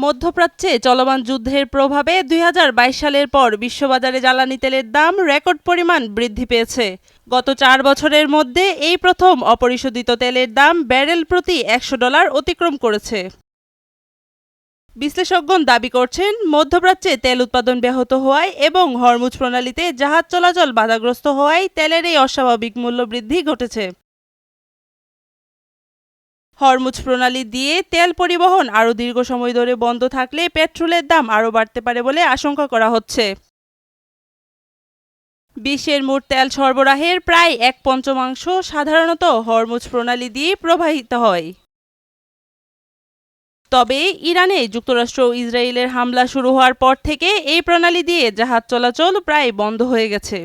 মধ্যপ্রাচ্যে চলমান যুদ্ধের প্রভাবে ২০২২ সালের পর বিশ্ববাজারে জ্বালানি তেলের দাম রেকর্ড পরিমাণ বৃদ্ধি পেয়েছে। গত ৪ বছরের মধ্যে এই প্রথম অপরিশোধিত তেলের দাম ব্যারেল প্রতি $১০০ অতিক্রম করেছে। বিশ্লেষকগণ দাবি করছেন, মধ্যপ্রাচ্যে তেল উৎপাদন ব্যাহত হওয়ায় এবং হরমুজ প্রণালীতে জাহাজ চলাচল বাধাগ্রস্ত হওয়ায় তেলের এই অস্বাভাবিক মূল্য বৃদ্ধি ঘটেছে। হরমুজ প্রণালী দিয়ে তেল পরিবহন আরও দীর্ঘ সময় ধরে বন্ধ থাকলে পেট্রোলের দাম আরও বাড়তে পারে বলে আশঙ্কা করা হচ্ছে। বিশ্বের মোট তেল সরবরাহের প্রায় ১/৫ সাধারণত হরমুজ প্রণালী দিয়ে প্রবাহিত হয়। তবে ইরানে যুক্তরাষ্ট্র ও ইসরায়েলের হামলা শুরু হওয়ার পর থেকে এই প্রণালী দিয়ে জাহাজ চলাচল প্রায় বন্ধ হয়ে গেছে।